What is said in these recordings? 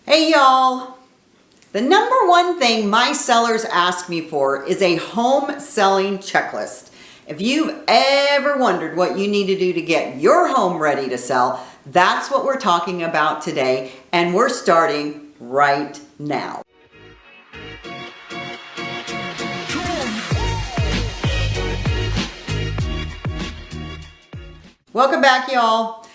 Hey y'all, the number one thing my sellers ask me for is a home selling checklist. If you've ever wondered what you need to do to get your home ready to sell, that's what we're talking about today, and we're starting right now. Welcome back, y'all.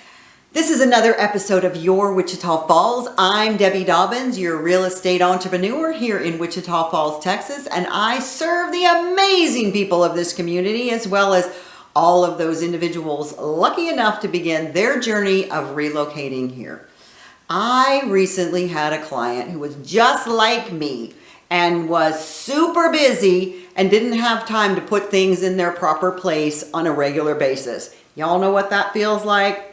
This is another episode of Your Wichita Falls. I'm Debbie Dobbins, your real estate entrepreneur here in Wichita Falls, Texas, and I serve the amazing people of this community as well as all of those individuals lucky enough to begin their journey of relocating here. I recently had a client who was just like me and was super busy and didn't have time to put things in their proper place on a regular basis. Y'all know what that feels like?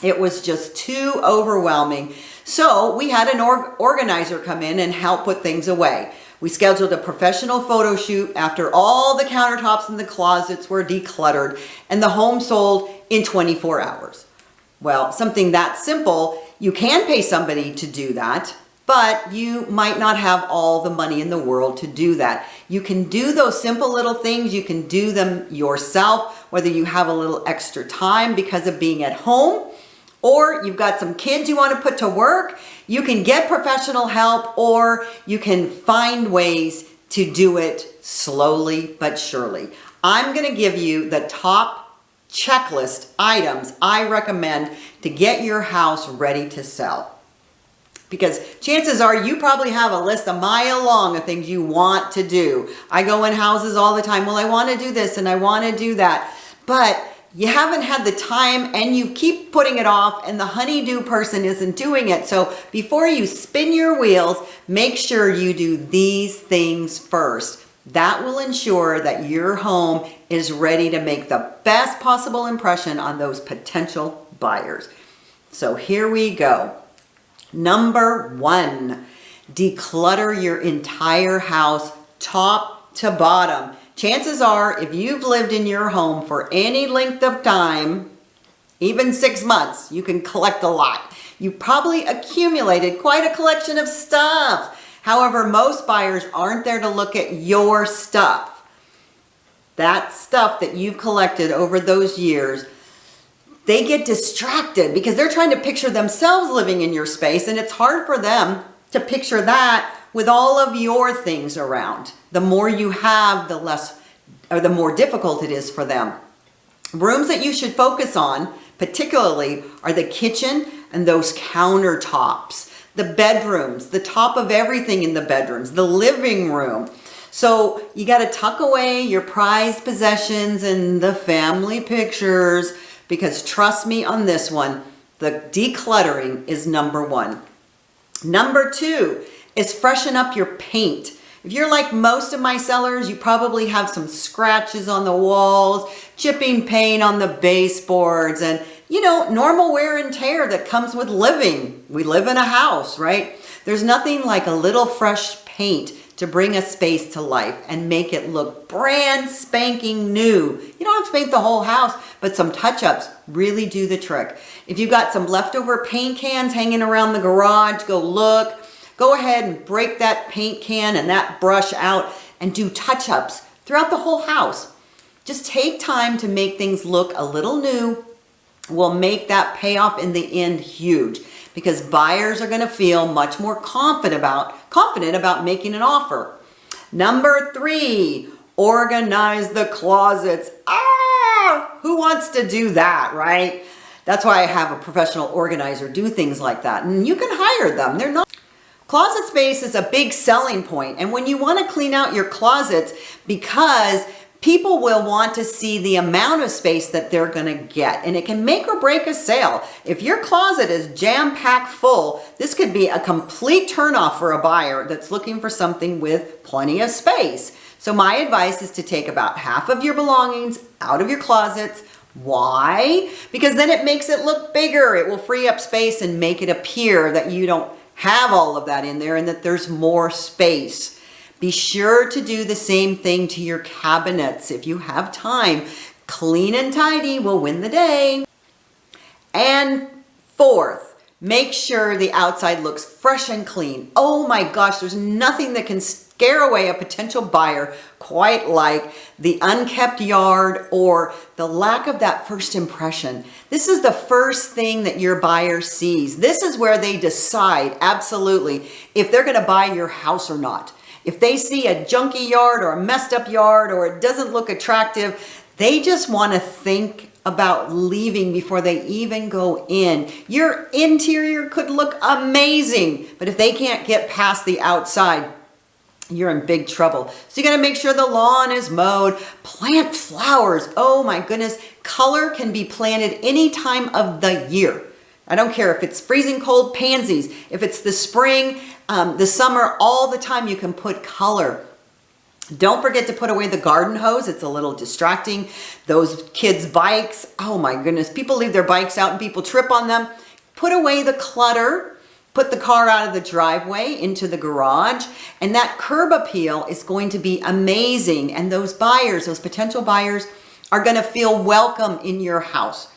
It was just too overwhelming. So we had an organizer come in and help put things away. We scheduled a professional photo shoot after all the countertops and the closets were decluttered and the home sold in 24 hours. Well, something that simple, you can pay somebody to do that, but you might not have all the money in the world to do that. You can do those simple little things. You can do them yourself, whether you have a little extra time because of being at home, or you've got some kids you want to put to work. You can get professional help, or you can find ways to do it slowly but surely. I'm going to give you the top checklist items I recommend to get your house ready to sell. Because chances are you probably have a list a mile long of things you want to do. I go in houses all the time. Well, I want to do this and I want to do that. But you haven't had the time and you keep putting it off and the honeydew person isn't doing it. So before you spin your wheels, make sure you do these things first. That will ensure that your home is ready to make the best possible impression on those potential buyers. So here we go. Number one, declutter your entire house top to bottom. Chances are, if you've lived in your home for any length of time, even 6 months, you can collect a lot. You probably accumulated quite a collection of stuff. However, most buyers aren't there to look at your stuff. That stuff that you've collected over those years, they get distracted because they're trying to picture themselves living in your space, and it's hard for them to picture that with all of your things around. The more you have, the less or the more difficult it is for them. Rooms that you should focus on particularly are the kitchen and those countertops, the bedrooms, the top of everything in the bedrooms, the living room. So you got to tuck away your prized possessions and the family pictures, because trust me on this one, the decluttering is number one. Number two is freshen up your paint. If you're like most of my sellers, you probably have some scratches on the walls, chipping paint on the baseboards, and normal wear and tear that comes with living. We live in a house, right? There's nothing like a little fresh paint to bring a space to life and make it look brand spanking new. You don't have to paint the whole house, but some touch-ups really do the trick. If you've got some leftover paint cans hanging around the garage, go look. Go ahead and break that paint can and that brush out and do touch-ups throughout the whole house. Just take time to make things look a little new. Will make that payoff in the end huge, because buyers are going to feel much more confident about making an offer. Number three, organize the closets. Who wants to do that, right? That's why I have a professional organizer do things like that. And you can hire them. They're not. Closet space is a big selling point, and when you want to clean out your closets, because people will want to see the amount of space that they're going to get, and it can make or break a sale. If your closet is jam-packed full, this could be a complete turnoff for a buyer that's looking for something with plenty of space. So my advice is to take about half of your belongings out of your closets. Why? Because then it makes it look bigger. It will free up space and make it appear that you don't have all of that in there and that there's more space. Be sure to do the same thing to your cabinets. If you have time, clean and tidy will win the day. And fourth, Make sure the outside looks fresh and clean. Oh my gosh, there's nothing that can scare away a potential buyer quite like the unkept yard or the lack of that first impression. This is the first thing that your buyer sees. This is where they decide absolutely if they're going to buy your house or not. If they see a junky yard or a messed up yard or it doesn't look attractive, they just want to think about leaving before they even go in. Your interior could look amazing, but if they can't get past the outside, you're in big trouble. So you got to make sure the lawn is mowed. Plant flowers. Oh my goodness. Color can be planted any time of the year. I don't care if it's freezing cold, pansies. If it's the spring, the summer, all the time you can put color. Don't forget to put away the garden hose. It's a little distracting. Those kids' bikes. Oh my goodness. People leave their bikes out and people trip on them. Put away the clutter. Put the car out of the driveway into the garage. And that curb appeal is going to be amazing. And those buyers, those potential buyers, are going to feel welcome in your house.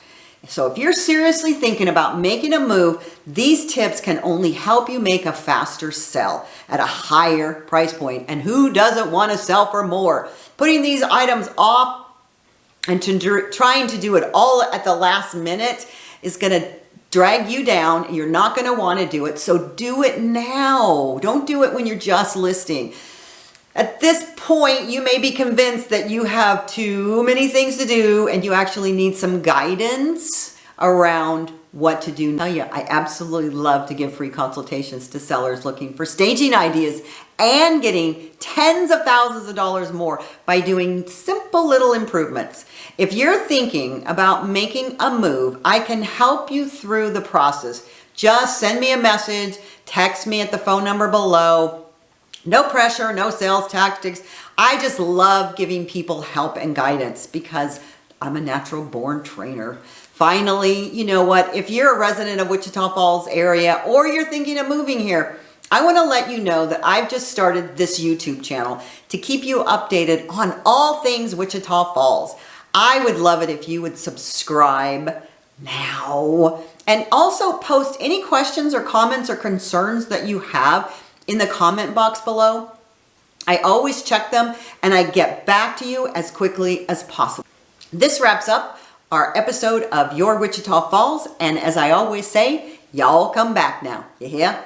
So if you're seriously thinking about making a move, these tips can only help you make a faster sell at a higher price point. And who doesn't want to sell for more? Putting these items off and trying to do it all at the last minute is going to drag you down. You're not going to want to do it. So do it now. Don't do it when you're just listing. At this point, you may be convinced that you have too many things to do and you actually need some guidance around what to do. I tell you, I absolutely love to give free consultations to sellers looking for staging ideas and getting tens of thousands of dollars more by doing simple little improvements. If you're thinking about making a move, I can help you through the process. Just send me a message, text me at the phone number below. No pressure, no sales tactics. I just love giving people help and guidance because I'm a natural born trainer. Finally, you know what? If you're a resident of Wichita Falls area or you're thinking of moving here, I want to let you know that I've just started this YouTube channel to keep you updated on all things Wichita Falls. I would love it if you would subscribe now and also post any questions or comments or concerns that you have in the comment box below. I always check them and I get back to you as quickly as possible. This wraps up our episode of Your Wichita Falls. And as I always say, y'all come back now. You hear?